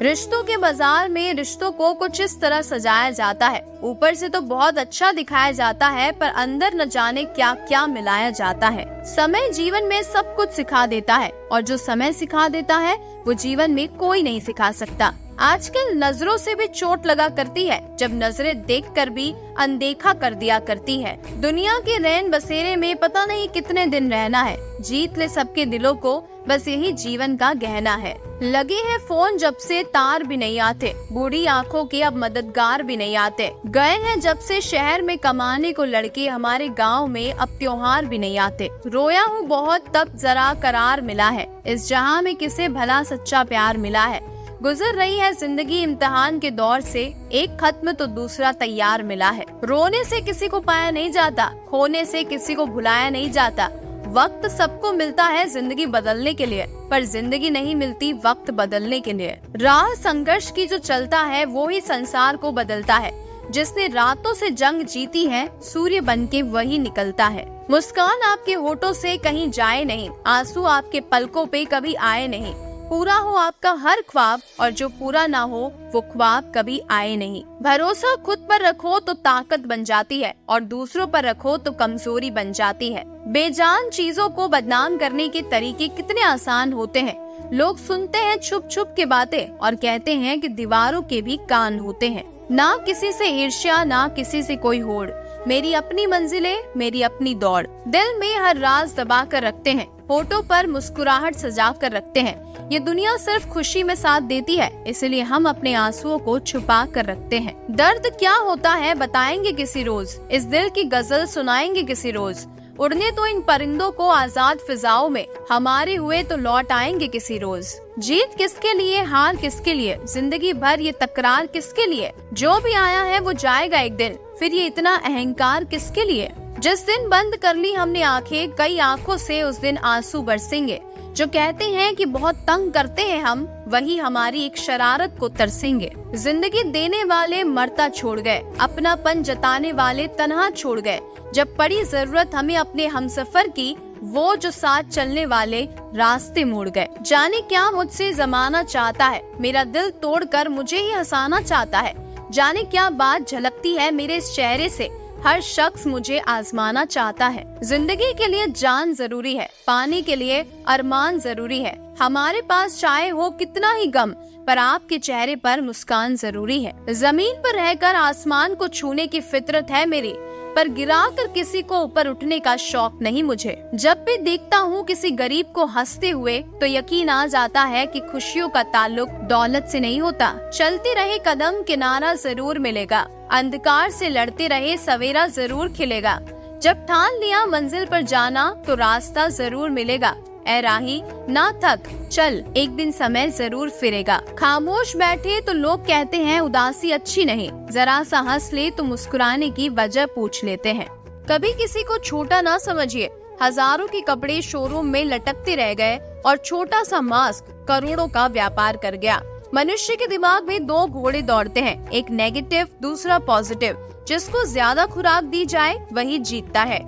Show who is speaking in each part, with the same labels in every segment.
Speaker 1: रिश्तों के बाजार में रिश्तों को कुछ इस तरह सजाया जाता है, ऊपर से तो बहुत अच्छा दिखाया जाता है, पर अंदर न जाने क्या क्या मिलाया जाता है। समय जीवन में सब कुछ सिखा देता है, और जो समय सिखा देता है वो जीवन में कोई नहीं सिखा सकता। आजकल नजरों से भी चोट लगा करती है, जब नजरें देखकर भी अनदेखा कर दिया करती है। दुनिया के रैन बसेरे में पता नहीं कितने दिन रहना है, जीत ले सबके दिलों को, बस यही जीवन का गहना है। लगे हैं फोन जब से तार भी नहीं आते, बूढ़ी आंखों के अब मददगार भी नहीं आते। गए हैं जब से शहर में कमाने को लड़के, हमारे गांव में अब त्योहार भी नहीं आते। रोया हूँ बहुत तब जरा करार मिला है, इस जहां में किसे भला सच्चा प्यार मिला है। गुजर रही है जिंदगी इम्तिहान के दौर से, एक खत्म तो दूसरा तैयार मिला है। रोने से किसी को पाया नहीं जाता, खोने से किसी को भुलाया नहीं जाता। वक्त सबको मिलता है जिंदगी बदलने के लिए, पर जिंदगी नहीं मिलती वक्त बदलने के लिए। राह संघर्ष की जो चलता है वो ही संसार को बदलता है। जिसने रातों से जंग जीती है, सूर्य बनके वही निकलता है। मुस्कान आपके होठों से कहीं जाए नहीं, आंसू आपके पलकों पे कभी आए नहीं। पूरा हो आपका हर ख्वाब, और जो पूरा ना हो वो ख्वाब कभी आए नहीं। भरोसा खुद पर रखो तो ताकत बन जाती है, और दूसरों पर रखो तो कमजोरी बन जाती है। बेजान चीजों को बदनाम करने के तरीके कितने आसान होते हैं। लोग सुनते हैं छुप छुप के बातें, और कहते हैं कि दीवारों के भी कान होते हैं। ना किसी से ईर्ष्या, ना किसी से कोई होड़, मेरी अपनी मंजिलें, मेरी अपनी दौड़। दिल में हर राज दबा कर रखते हैं, होठों पर मुस्कुराहट सजा कर रखते हैं। ये दुनिया सिर्फ खुशी में साथ देती है, इसलिए हम अपने आंसुओं को छुपा कर रखते हैं। दर्द क्या होता है बताएंगे किसी रोज, इस दिल की गजल सुनाएंगे किसी रोज। उड़ने तो इन परिंदों को आजाद फिजाओं में, हमारे हुए तो लौट आएंगे किसी रोज। जीत किसके लिए, हार किसके लिए, जिंदगी भर ये तकरार किसके लिए। जो भी आया है वो जाएगा एक दिन, फिर ये इतना अहंकार किसके लिए। जिस दिन बंद कर ली हमने आंखें, कई आंखों से उस दिन आंसू बरसेंगे। जो कहते हैं कि बहुत तंग करते हैं हम, वही हमारी एक शरारत को तरसेंगे। जिंदगी देने वाले मरता छोड़ गए, अपनापन जताने वाले तन्हा छोड़ गए। जब पड़ी जरूरत हमें अपने हमसफर की, वो जो साथ चलने वाले रास्ते मोड़ गए। जाने क्या मुझसे जमाना चाहता है, मेरा दिल तोड़कर मुझे ही हंसाना चाहता है। जाने क्या बात झलकती है मेरे इस चेहरे से, हर शख्स मुझे आजमाना चाहता है। जिंदगी के लिए जान जरूरी है, पाने के लिए अरमान जरूरी है। हमारे पास चाहे हो कितना ही गम, पर आपके चेहरे पर मुस्कान जरूरी है। जमीन पर रहकर आसमान को छूने की फितरत है मेरी, पर गिराकर किसी को ऊपर उठने का शौक नहीं मुझे। जब भी देखता हूँ किसी गरीब को हंसते हुए, तो यकीन आ जाता है कि खुशियों का ताल्लुक दौलत से नहीं होता। चलते रहे कदम, किनारा जरूर मिलेगा। अंधकार से लड़ते रहे, सवेरा जरूर खिलेगा। जब ठान लिया मंजिल पर जाना, तो रास्ता जरूर मिलेगा। ऐ राही ना थक चल, एक दिन समय जरूर फिरेगा। खामोश बैठे तो लोग कहते हैं उदासी अच्छी नहीं, जरा सा हंस ले तो मुस्कुराने की वजह पूछ लेते हैं। कभी किसी को छोटा ना समझिए, हजारों के कपड़े शोरूम में लटकते रह गए, और छोटा सा मास्क करोड़ों का व्यापार कर गया। मनुष्य के दिमाग में दो घोड़े दौड़ते हैं, एक नेगेटिव, दूसरा पॉजिटिव। जिसको ज्यादा खुराक दी जाए वही जीतता है।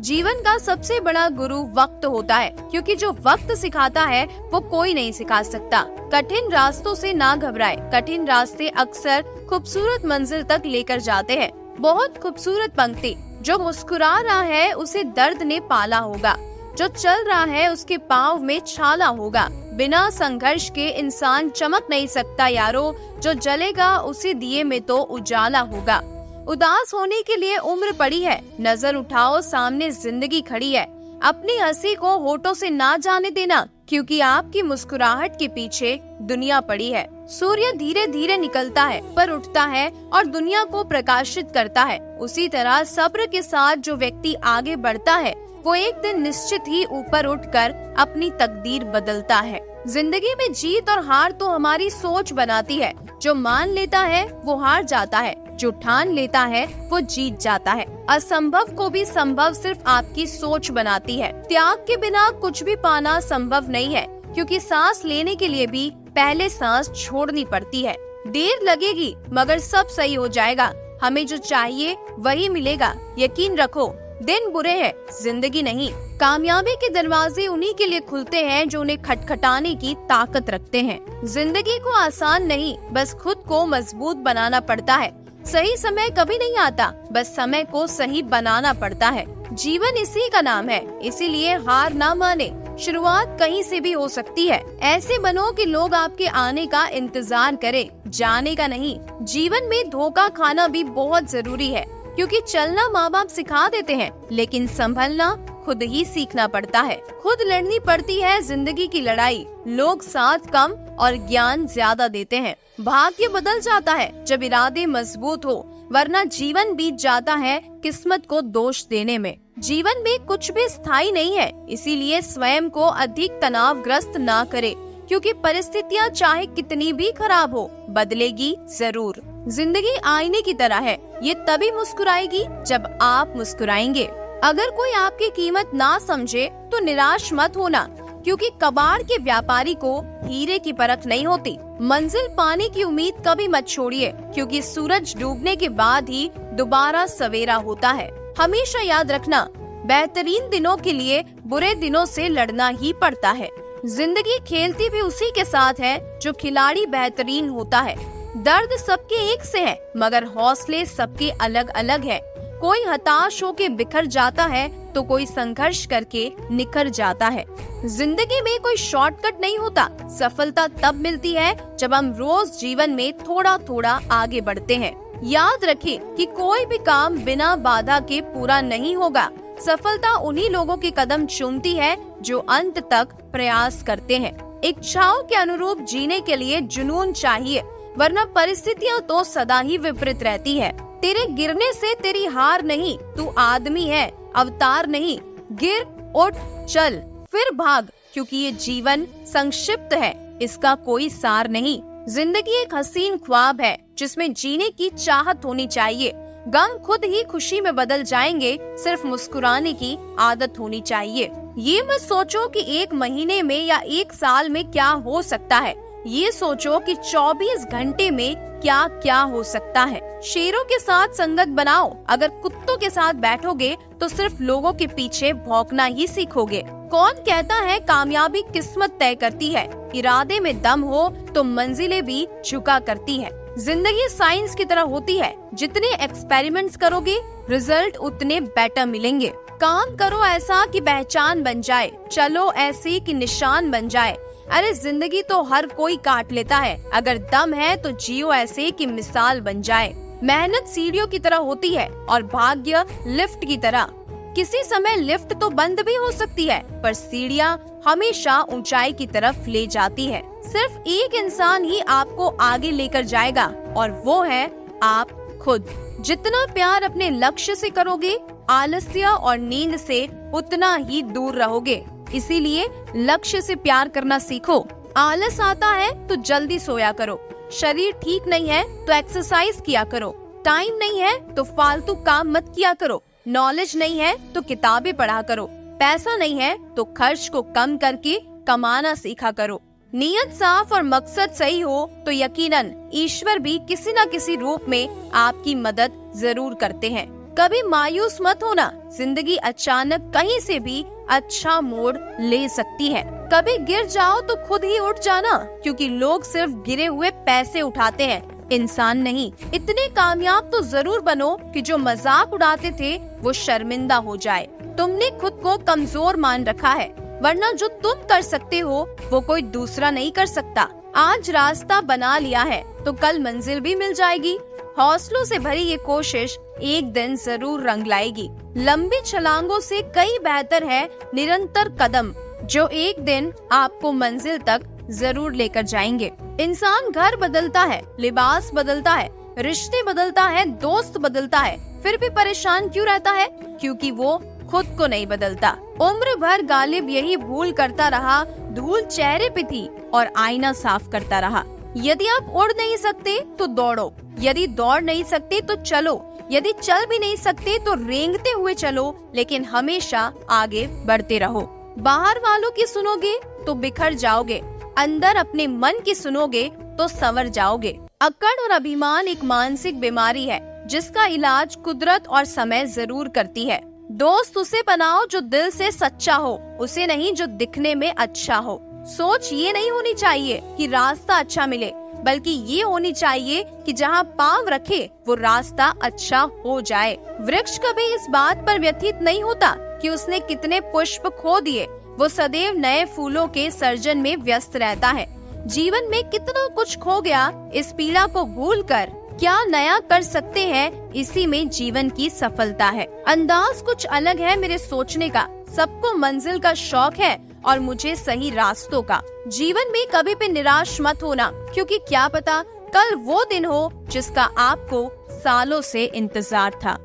Speaker 1: जीवन का सबसे बड़ा गुरु वक्त होता है, क्योंकि जो वक्त सिखाता है वो कोई नहीं सिखा सकता। कठिन रास्तों से ना घबराए, कठिन रास्ते अक्सर खूबसूरत मंजिल तक लेकर जाते हैं। बहुत खूबसूरत पंक्ति, जो मुस्कुरा रहा है उसे दर्द ने पाला होगा, जो चल रहा है उसके पाँव में छाला होगा। बिना संघर्ष के इंसान चमक नहीं सकता यारो, जो जलेगा उसी दिए में तो उजाला होगा। उदास होने के लिए उम्र पड़ी है, नजर उठाओ सामने जिंदगी खड़ी है। अपनी हंसी को होठों से ना जाने देना, क्योंकि आपकी मुस्कुराहट के पीछे दुनिया पड़ी है। सूर्य धीरे धीरे निकलता है, पर उठता है और दुनिया को प्रकाशित करता है। उसी तरह सब्र के साथ जो व्यक्ति आगे बढ़ता है, वो एक दिन निश्चित ही ऊपर उठकर अपनी तकदीर बदलता है। जिंदगी में जीत और हार तो हमारी सोच बनाती है। जो मान लेता है वो हार जाता है, जो ठान लेता है वो जीत जाता है। असंभव को भी संभव सिर्फ आपकी सोच बनाती है। त्याग के बिना कुछ भी पाना संभव नहीं है, क्योंकि सांस लेने के लिए भी पहले सांस छोड़नी पड़ती है। देर लगेगी मगर सब सही हो जाएगा। हमें जो चाहिए वही मिलेगा। यकीन रखो, दिन बुरे हैं, जिंदगी नहीं। कामयाबी के दरवाजे उन्हीं के लिए खुलते हैं जो उन्हें खटखटाने की ताकत रखते हैं। जिंदगी को आसान नहीं, बस खुद को मजबूत बनाना पड़ता है। सही समय कभी नहीं आता, बस समय को सही बनाना पड़ता है। जीवन इसी का नाम है, इसीलिए हार ना माने। शुरुआत कहीं से भी हो सकती है। ऐसे बनो कि लोग आपके आने का इंतजार करें, जाने का नहीं। जीवन में धोखा खाना भी बहुत जरूरी है, क्योंकि चलना माँ बाप सिखा देते हैं, लेकिन संभलना खुद ही सीखना पड़ता है। खुद लड़नी पड़ती है जिंदगी की लड़ाई। लोग साथ कम और ज्ञान ज्यादा देते हैं। भाग्य बदल जाता है जब इरादे मजबूत हो, वरना जीवन बीत जाता है किस्मत को दोष देने में। जीवन में कुछ भी स्थायी नहीं है, इसीलिए स्वयं को अधिक तनावग्रस्त ना करें, क्योंकि परिस्थितियाँ चाहे कितनी भी खराब हो, बदलेगी जरूर। जिंदगी आईने की तरह है, ये तभी मुस्कुराएगी जब आप मुस्कुराएंगे। अगर कोई आपकी कीमत ना समझे तो निराश मत होना, क्योंकि कबाड़ के व्यापारी को हीरे की परख नहीं होती। मंजिल पाने की उम्मीद कभी मत छोड़िए, क्योंकि सूरज डूबने के बाद ही दोबारा सवेरा होता है। हमेशा याद रखना, बेहतरीन दिनों के लिए बुरे दिनों से लड़ना ही पड़ता है। जिंदगी खेलती भी उसी के साथ है जो खिलाड़ी बेहतरीन होता है। दर्द सबके एक से है, मगर हौसले सबके अलग अलग है। कोई हताश होके बिखर जाता है तो कोई संघर्ष करके निखर जाता है। जिंदगी में कोई शॉर्टकट नहीं होता। सफलता तब मिलती है जब हम रोज जीवन में थोड़ा थोड़ा आगे बढ़ते हैं। याद रखें कि कोई भी काम बिना बाधा के पूरा नहीं होगा। सफलता उन्हीं लोगों के कदम चूमती है जो अंत तक प्रयास करते हैं। इच्छाओं के अनुरूप जीने के लिए जुनून चाहिए, वरना परिस्थितियाँ तो सदा ही विपरीत रहती है। तेरे गिरने से तेरी हार नहीं, तू आदमी है, अवतार नहीं। गिर, उठ, चल, फिर भाग, क्योंकि ये जीवन संक्षिप्त है, इसका कोई सार नहीं। जिंदगी एक हसीन ख्वाब है जिसमें जीने की चाहत होनी चाहिए। गम खुद ही खुशी में बदल जाएंगे, सिर्फ मुस्कुराने की आदत होनी चाहिए। ये मत सोचो कि 1 महीने में या 1 साल में क्या हो सकता है, ये सोचो कि 24 घंटे में क्या क्या हो सकता है। शेरों के साथ संगत बनाओ, अगर कुत्तों के साथ बैठोगे तो सिर्फ लोगों के पीछे भौंकना ही सीखोगे। कौन कहता है कामयाबी किस्मत तय करती है? इरादे में दम हो तो मंजिलें भी झुका करती है। जिंदगी साइंस की तरह होती है, जितने एक्सपेरिमेंट्स करोगे रिजल्ट उतने बेटर मिलेंगे। काम करो ऐसा कि पहचान बन जाए, चलो ऐसे कि निशान बन जाए। अरे जिंदगी तो हर कोई काट लेता है, अगर दम है तो जियो ऐसे कि मिसाल बन जाए। मेहनत सीढ़ियों की तरह होती है और भाग्य लिफ्ट की तरह। किसी समय लिफ्ट तो बंद भी हो सकती है, पर सीढ़ियाँ हमेशा ऊंचाई की तरफ ले जाती है। सिर्फ एक इंसान ही आपको आगे लेकर जाएगा, और वो है आप खुद। जितना प्यार अपने लक्ष्य से करोगे, आलस्य और नींद से उतना ही दूर रहोगे। इसीलिए लक्ष्य से प्यार करना सीखो। आलस आता है तो जल्दी सोया करो। शरीर ठीक नहीं है तो एक्सरसाइज किया करो। टाइम नहीं है तो फालतू काम मत किया करो। नॉलेज नहीं है तो किताबें पढ़ा करो। पैसा नहीं है तो खर्च को कम करके कमाना सीखा करो। नियत साफ और मकसद सही हो तो यकीनन ईश्वर भी किसी न किसी रूप में आपकी मदद जरूर करते हैं। कभी मायूस मत होना, जिंदगी अचानक कहीं से भी अच्छा मोड़ ले सकती है। कभी गिर जाओ तो खुद ही उठ जाना, क्योंकि लोग सिर्फ गिरे हुए पैसे उठाते हैं, इंसान नहीं। इतने कामयाब तो जरूर बनो कि जो मजाक उड़ाते थे वो शर्मिंदा हो जाए। तुमने खुद को कमजोर मान रखा है, वरना जो तुम कर सकते हो वो कोई दूसरा नहीं कर सकता। आज रास्ता बना लिया है तो कल मंजिल भी मिल जाएगी। हौसलों से भरी ये कोशिश एक दिन जरूर रंग लाएगी। लंबी छलांगों से कई बेहतर है निरंतर कदम, जो एक दिन आपको मंजिल तक जरूर लेकर जाएंगे। इंसान घर बदलता है, लिबास बदलता है, रिश्ते बदलता है, दोस्त बदलता है, फिर भी परेशान क्यों रहता है? क्योंकि वो खुद को नहीं बदलता। उम्र भर गालिब यही भूल करता रहा, धूल चेहरे पे थी और आईना साफ करता रहा। यदि आप उड़ नहीं सकते तो दौड़ो, यदि दौड़ नहीं सकते तो चलो, यदि चल भी नहीं सकते तो रेंगते हुए चलो, लेकिन हमेशा आगे बढ़ते रहो। बाहर वालों की सुनोगे तो बिखर जाओगे, अंदर अपने मन की सुनोगे तो संवर जाओगे। अक्कड़ और अभिमान एक मानसिक बीमारी है जिसका इलाज कुदरत और समय जरूर करती है। दोस्त उसे बनाओ जो दिल से सच्चा हो, उसे नहीं जो दिखने में अच्छा हो। सोच ये नहीं होनी चाहिए कि रास्ता अच्छा मिले, बल्कि ये होनी चाहिए कि जहाँ पाँव रखे वो रास्ता अच्छा हो जाए। वृक्ष कभी इस बात पर व्यथित नहीं होता कि उसने कितने पुष्प खो दिए, वो सदैव नए फूलों के सर्जन में व्यस्त रहता है। जीवन में कितना कुछ खो गया, इस पीड़ा को भूलकर क्या नया कर सकते हैं, इसी में जीवन की सफलता है। अंदाज कुछ अलग है मेरे सोचने का, सबको मंजिल का शौक है और मुझे सही रास्तों का। जीवन में कभी भी निराश मत होना, क्योंकि क्या पता कल वो दिन हो जिसका आपको सालों से इंतजार था।